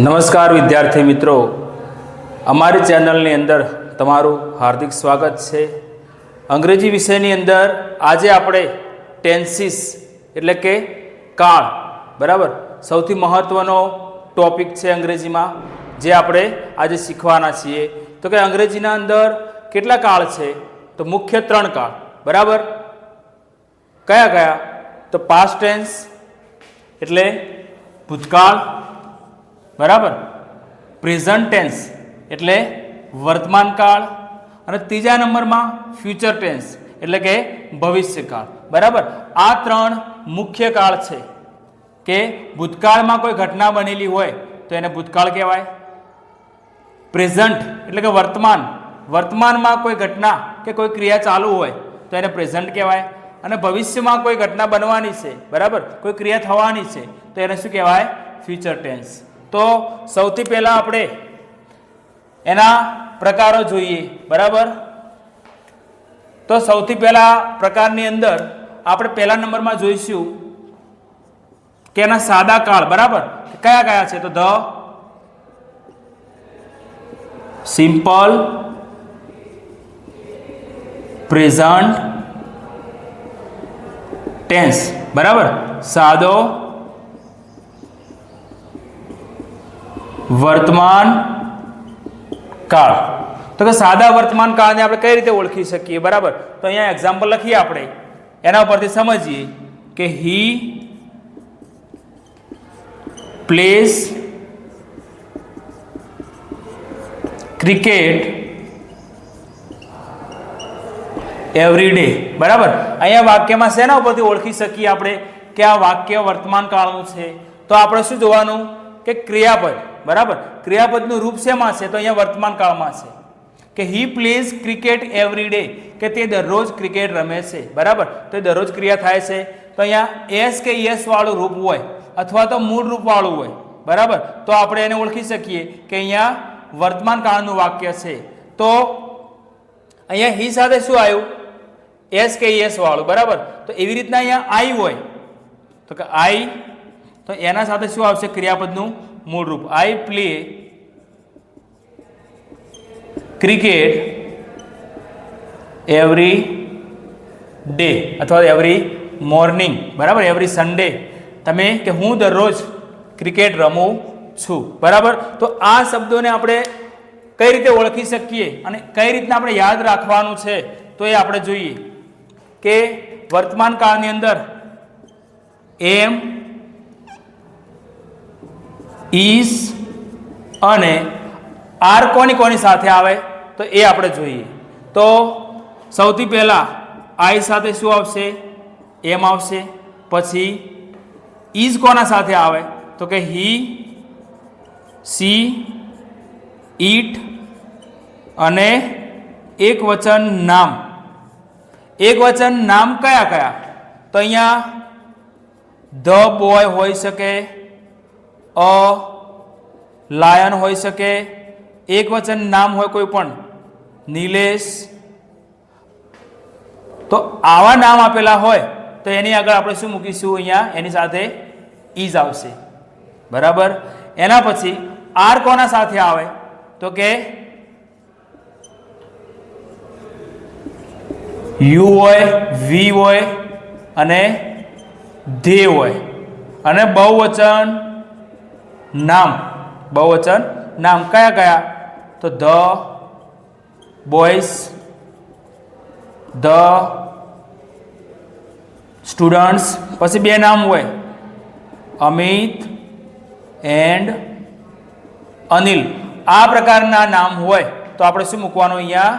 નમસ્કાર વિદ્યાર્થી મિત્રો, અમારી ચેનલની અંદર તમારું હાર્દિક સ્વાગત છે। અંગ્રેજી વિષયની અંદર આજે આપણે ટેન્સીસ એટલે કે કાળ બરાબર સૌથી મહત્વનો ટોપિક છે અંગ્રેજીમાં, જે આપણે આજે શીખવાના છીએ। તો કે અંગ્રેજીના અંદર કેટલા કાળ છે? તો મુખ્ય 3 કાળ બરાબર। કયા કયા? તો પાસ્ટ ટેન્સ એટલે ભૂતકાળ બરાબર, પ્રેઝન્ટ ટેન્સ એટલે વર્તમાન કાળ, અને ત્રીજા નંબરમાં ફ્યુચર ટેન્સ એટલે કે ભવિષ્યકાળ બરાબર। આ 3 મુખ્ય કાળ છે કે ભૂતકાળમાં કોઈ ઘટના બનેલી હોય તો એને ભૂતકાળ કહેવાય, પ્રેઝન્ટ એટલે કે વર્તમાનમાં કોઈ ઘટના કે કોઈ ક્રિયા ચાલુ હોય તો એને પ્રેઝન્ટ કહેવાય, અને ભવિષ્યમાં કોઈ ઘટના બનવાની છે બરાબર, કોઈ ક્રિયા થવાની છે તો એને શું કહેવાય? Future tense. તો સૌથી પહેલા આપણે એના પ્રકારો જોઈએ બરાબર। તો સૌથી પહેલા પ્રકારની અંદર આપણે પહેલા નંબરમાં જોઈશું કે એના સાદા કાળ બરાબર કયા કયા છે? તો ધ સિમ્પલ પ્રેઝન્ટ ટેન્સ બરાબર, સાદો વર્તમાન કાળ। તો કે સાદા વર્તમાન કાળને આપણે કઈ રીતે ઓળખી શકીએ બરાબર? તો અહીંયા એક્ઝામ્પલ લખીએ આપણે, એના ઉપરથી સમજીએ કે હી પ્લેઝ ક્રિકેટ એવરી ડે બરાબર। અહીંયા વાક્યમાં શેના ઉપરથી ઓળખી શકીએ આપણે કે આ વાક્ય વર્તમાન કાળનું છે? તો આપણે શું જોવાનું કે ક્રિયાપદ બરાબર, ક્રિયાપદનું રૂપ શેમાં છે? તો અહીંયા વર્તમાન કાળમાં છે કે હી પ્લેઝ ક્રિકેટ એવરી ડે, કે તે દરરોજ ક્રિકેટ રમે છે બરાબર, તો એ દરરોજ ક્રિયા થાય છે। તો અહીંયા એસ કે યસ વાળું રૂપ હોય અથવા તો મૂળ રૂપ વાળું હોય બરાબર, તો આપણે એને ઓળખી શકીએ કે અહીંયા વર્તમાન કાળનું વાક્ય છે। તો અહીંયા હી સાથે શું આવ્યું? એસ કે યસ વાળું બરાબર। તો એવી રીતના અહીંયા આઈ હોય તો કે આઈ, તો એના સાથે શું આવશે? ક્રિયાપદનું મૂળ રૂપ। I play cricket every day અથવા એવરી મોર્નિંગ બરાબર, એવરી સન્ડે, તમે કે હું દરરોજ ક્રિકેટ રમું છું બરાબર। તો આ શબ્દોને આપણે કઈ રીતે ઓળખી શકીએ અને કઈ રીતના આપણે યાદ રાખવાનું છે તો એ આપણે જોઈએ કે વર્તમાન કાળની અંદર એમ, ઇઝ અને આર કોની સાથે આવે તો એ આપણે જોઈએ। તો સૌથી પહેલા આઈ સાથે શું આવશે? એમ આવશે। પછી ઇઝ કોના સાથે આવે તો કે હી, સી, ઈટ અને એક વચન નામ। એક વચન નામ કયા કયા? તો અહીંયા ધ બોય હોઈ શકે, અ લાયન હોઈ શકે, એક વચન નામ હોય કોઈ પણ, નિલેશ। તો આવા નામ આપેલા હોય તો એની આગળ આપણે શું મૂકીશું? અહીંયા એની સાથે ઇઝ આવશે બરાબર। એના પછી આર કોના સાથે આવે તો કે યુ હોય, વી હોય અને ધે હોય, અને બહુવચન નામ કયા કયા? તો ધ બોયઝ, ધ સ્ટુડન્ટ્સ, પછી 2 નામ હોય અમિત એન્ડ અનિલ। આ પ્રકારના નામ હોય તો આપણે શું મૂકવાનું? અહીંયા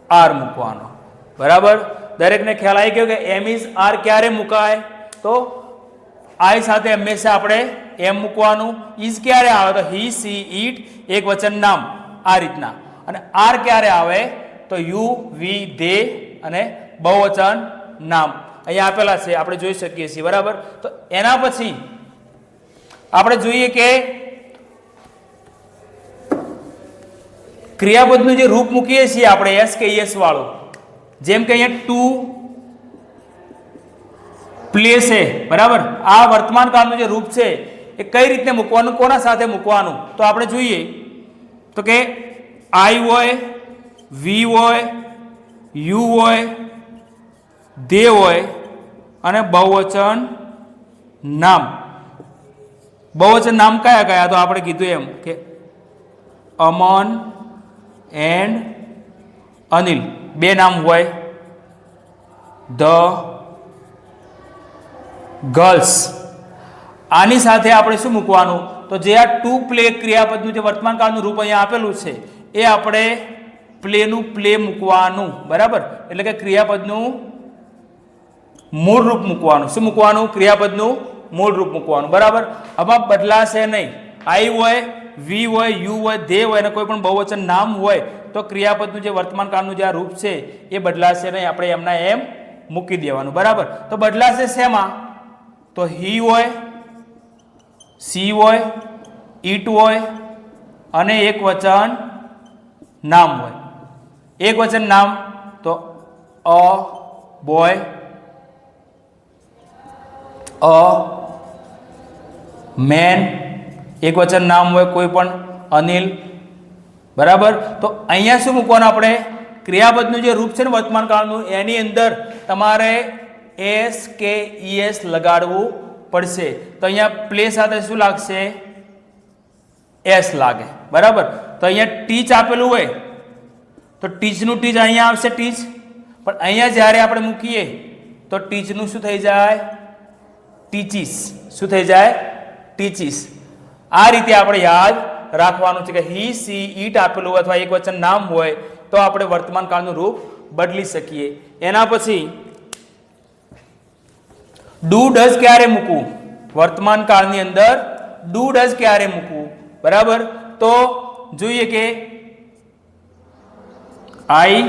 આર મૂકવાનો બરાબર। દરેકને ખ્યાલ આવી ગયો કે એમ ઇઝ આર ક્યારે મુકાય? તો આઈ સાથે હંમેશા આપણે એમ મૂકવાનું। ઇઝ ક્યારે આવે? તો હી, સી, ઈટ, એક વચન નામ આ રીતના। અને આર ક્યારે આવે? તો યુ, વી, ધે અને બહુવચન નામ અહીંયા આપેલા છે, આપણે જોઈ શકીએ છીએ બરાબર। તો એના પછી આપણે જોઈએ કે ક્રિયાપદનું જે રૂપ મૂકીએ છીએ આપણે એસ કે યસ વાળું, જેમ કે અહીંયા ટુ પ્લે છે બરાબર, આ વર્તમાન કાળનું જે રૂપ છે એ કઈ રીતે મૂકવાનું, કોના સાથે મૂકવાનું, તો આપણે જોઈએ તો કે આઈ હોય, વી હોય, યુ હોય, દે હોય અને બહુવચન નામ. બહુવચન નામ કયા કયા, તો આપણે કીધું એમ કે અમન એન્ડ અનિલ, બે નામ હોય. ધ ગર્લ્સ, આની સાથે આપણે શું મૂકવાનું, તો જે આ ટુ પ્લે ક્રિયાપદનું જે વર્તમાન કાળનું રૂપ અહીંયા આપેલું છે એ આપણે પ્લેનું પ્લે મૂકવાનું. બરાબર, એટલે કે ક્રિયાપદનું મૂળ રૂપ મૂકવાનું. શું મૂકવાનું, ક્રિયાપદનું મૂળ રૂપ મૂકવાનું. બરાબર, આમાં બદલાશે નહીં. આઈ હોય, વી હોય, યુ હોય, દે હોય અને કોઈ પણ બહુવચન નામ હોય તો ક્રિયાપદનું જે વર્તમાન કાળનું જે આ રૂપ છે એ બદલાશે નહીં, આપણે એમના એમ મૂકી દેવાનું. બરાબર, તો બદલાશે શેમાં, તો હી હોય, સી હોય, ઈટ હોય અને એક વચન નામ હોય. એક વચન નામ તો અ બોય, અ મેન, એક વચન નામ હોય કોઈ પણ અનિલ. બરાબર, તો અહીંયા શું મૂકવાનું, આપણે ક્રિયાપદનું જે રૂપ છે ને વર્તમાન કાળનું એની અંદર તમારે એસ કે ઈએસ લગાડવું પડશે. તો અહીંયા પ્લે સાથે શું લાગશે, એસ લાગે. બરાબર, તો અહીંયા ટીચ આપેલું હોય તો ટીચનું ટીચ અહીંયા આવશે ટીચ, પણ અહીંયા જ્યારે આપણે મૂકીએ તો ટીચનું શું થઈ જાય, ટીચીસ. શું થઈ જાય, ટીચીસ. આ રીતે આપણે યાદ રાખવાનું છે કે હી, સી, ઈટ આપેલું હોય અથવા એક વચન નામ હોય તો આપણે વર્તમાન કાળનું રૂપ બદલી શકીએ. એના પછી ડુ ડઝ ક્યારે મૂકવું, વર્તમાન કાળની અંદર ડુ ડઝ ક્યારે મૂકવું. બરાબર, તો જોઈએ કે આઈ,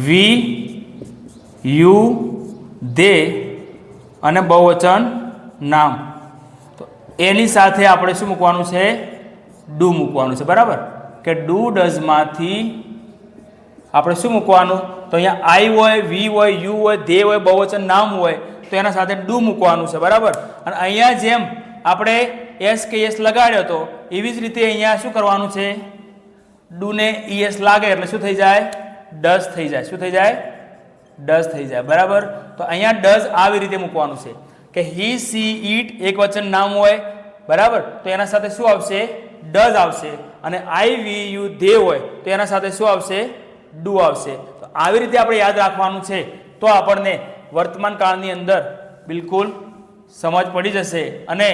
વી, યુ, દે અને બહુવચન નામ, તો એની સાથે આપણે શું મૂકવાનું છે, ડુ મૂકવાનું છે. બરાબર, કે ડુ ડઝમાંથી આપણે શું મૂકવાનું, તો અહીંયા આઈ હોય, વી હોય, યુ હોય, દે હોય, બહુવચન નામ હોય તો એના સાથે ડુ મૂકવાનું છે. બરાબર, અને અહીંયા જેમ આપણે એસ કે એસ લગાડ્યો હતો એવી જ રીતે અહીંયા શું કરવાનું છે, ડુ ને ઈએસ લાગે એટલે શું થઈ જાય, ડઝ થઈ જાય. શું થઈ જાય, ડઝ થઈ જાય. બરાબર, તો અહીંયા ડઝ આવી રીતે મૂકવાનું છે કે હી, સી, ઈટ એક વચન નામ હોય. બરાબર, તો એના સાથે શું આવશે, ડઝ આવશે. અને આઈ, વી, યુ, દે હોય તો એના સાથે શું આવશે, ડુ આવશે. તો આવી રીતે આપણે યાદ રાખવાનું છે તો આપણને વર્તમાન કાળની અંદર બિલકુલ સમજ પડી જશે. અને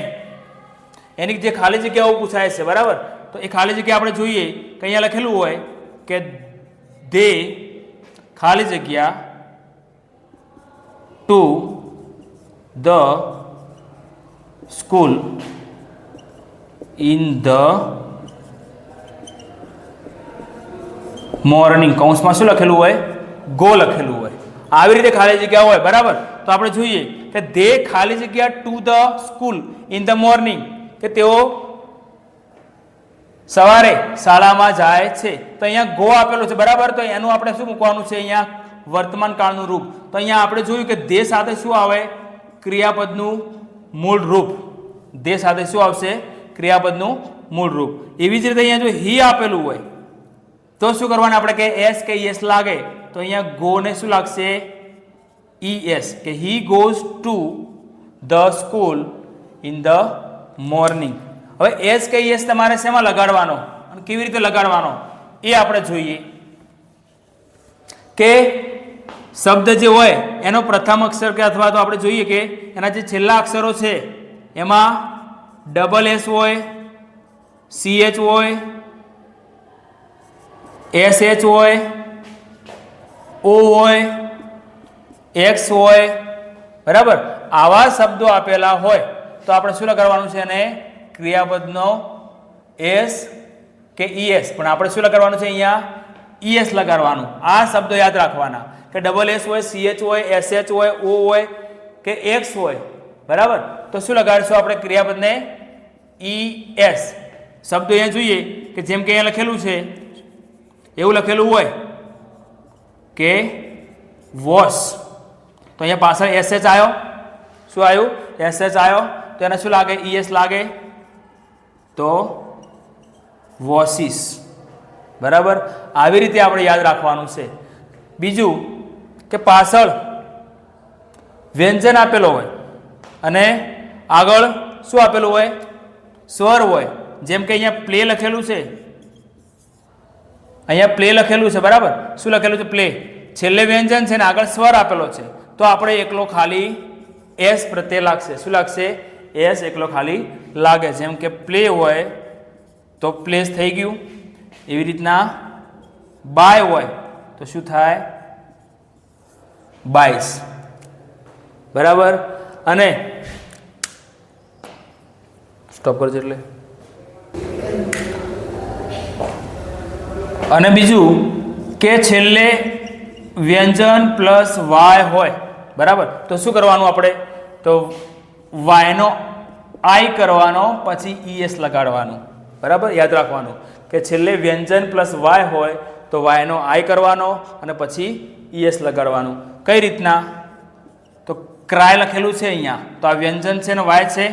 એની જે ખાલી જગ્યાઓ પૂછાય છે, બરાબર, તો એ ખાલી જગ્યા આપણે જોઈએ કે અહીંયા લખેલું હોય કે દે ખાલી જગ્યા to the school in the morning, કૌંસમાં શું લખેલું હોય, ગો લખેલું હોય. આવી રીતે ખાલી જગ્યા હોય. બરાબર, તો આપણે જોઈએ કે દે ખાલી જગ્યા to the school in the morning, કે તેઓ સવારે શાળામાં જાય છે. તો અહીંયા ગો આપેલું છે. બરાબર, તો એનું આપણે શું મૂકવાનું છે, અહીંયા વર્તમાન કાળનું રૂપ. તો અહીંયા આપણે જોયું કે દે સાથે શું આવે, ક્રિયાપદનું મૂળ રૂપ. દે સાથે શું આવશે, ક્રિયાપદનું મૂળ રૂપ. એવી જ રીતે અહીંયા જો હી આપેલું હોય તો શું કરવાનું, આપણે કે એસ કે એસ લાગે તો અહીંયા ગો ને શું લાગશે, ઈએસ, કે he goes to the school in the morning. હવે એસ કે એસ તમારે શેમાં લગાડવાનો અને કેવી રીતે લગાડવાનો એ આપણે જોઈએ કે શબ્દ જે હોય એનો પ્રથમ અક્ષર કે અથવા તો આપણે જોઈએ કે એના જે છેલ્લા અક્ષરો છે એમાં ડબલ એસ હોય, CH હોય, SH હોય, O હોય, X હોય. બરાબર, આવા શબ્દો આપેલા હોય તો આપણે શું લગાડવાનું છે, એને ક્રિયાપદનો એસ કે ઈએસ, પણ આપણે શું લગાડવાનું છે, અહીંયા ઈએસ લગાડવાનું. આ શબ્દો યાદ રાખવાના કે ડબલ એસ હોય, CH હોય, SH હોય, O હોય કે X હોય. બરાબર, તો શું લગાડીશું આપણે ક્રિયાપદને ઈએસ. શબ્દો અહીંયા જોઈએ કે જેમ કે અહીંયા લખેલું છે એવું લખેલું હોય કે વોશ, તો અહીંયા પાછળ SH આવ્યો. શું આવ્યું, SH આવ્યો. તો એને શું લાગે? ES લાગે તો વોસિસ. બરાબર, આવી રીતે આપણે યાદ રાખવાનું છે. બીજું કે પાછળ વ્યંજન આપેલો હોય અને આગળ શું આપેલું હોય? સ્વર હોય. જેમ કે અહીંયા પ્લે લખેલું છે, અહીંયા પ્લે લખેલું છે. બરાબર, શું લખેલું છે? પ્લે. છેલ્લે વ્યંજન છે ને આગળ સ્વર આપેલો છે, તો આપણે એકલો ખાલી એસ પ્રત્યે લાગશે. શું લાગશે? એસ એકલો ખાલી લાગે. જેમ કે પ્લે હોય તો પ્લેસ થઈ ગયું. એવી રીતના બાય હોય તો શું થાય? બાઈસ. બરાબર, અને સ્ટોપ કરજો એટલે. અને બીજું કે છેલ્લે વ્યંજન પ્લસ વાય હોય. બરાબર, તો શું કરવાનું આપણે? તો વાયનો આઈ કરવાનો, પછી ES લગાડવાનું. બરાબર, યાદ રાખવાનું કે છેલ્લે વ્યંજન પ્લસ વાય હોય તો વાયનો આઈ કરવાનો અને પછી ES લગાડવાનું. કઈ રીતના? તો ક્રાય લખેલું છે અહીંયા, તો આ વ્યંજન છે ને વાય છે,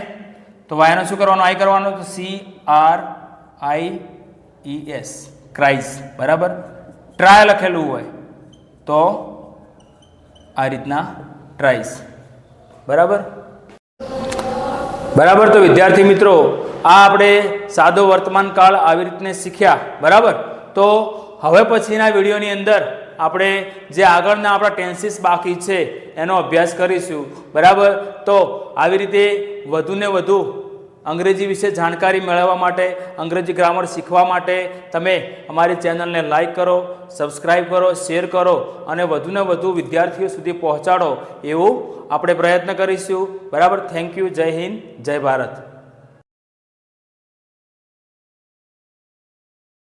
તો વાયનો શું કરવાનો? આઈ કરવાનો. તો CRIES, ક્રાઇસ. બરાબર, ટ્રાય લખેલું હોય તો આ રીતના ટ્રાઇસ. બરાબર બરાબર. તો વિદ્યાર્થી મિત્રો, આ આપણે સાદો વર્તમાન કાળ આવી રીતને શીખ્યા. બરાબર, તો હવે પછીના વિડીયોની અંદર આપણે જે આગળના આપણા ટેન્સીસ બાકી છે એનો અભ્યાસ કરીશું. બરાબર, તો આવી રીતે વધુને વધુ અંગ્રેજી વિશે જાણકારી મેળવવા માટે, અંગ્રેજી ગ્રામર શીખવા માટે તમે અમારી ચેનલને લાઈક કરો, સબસ્ક્રાઈબ કરો, શેર કરો અને વધુને વધુ વિદ્યાર્થીઓ સુધી પહોંચાડો એવું આપણે પ્રયત્ન કરીશું. બરાબર, થેન્ક યુ. જય હિન્દ, જય ભારત.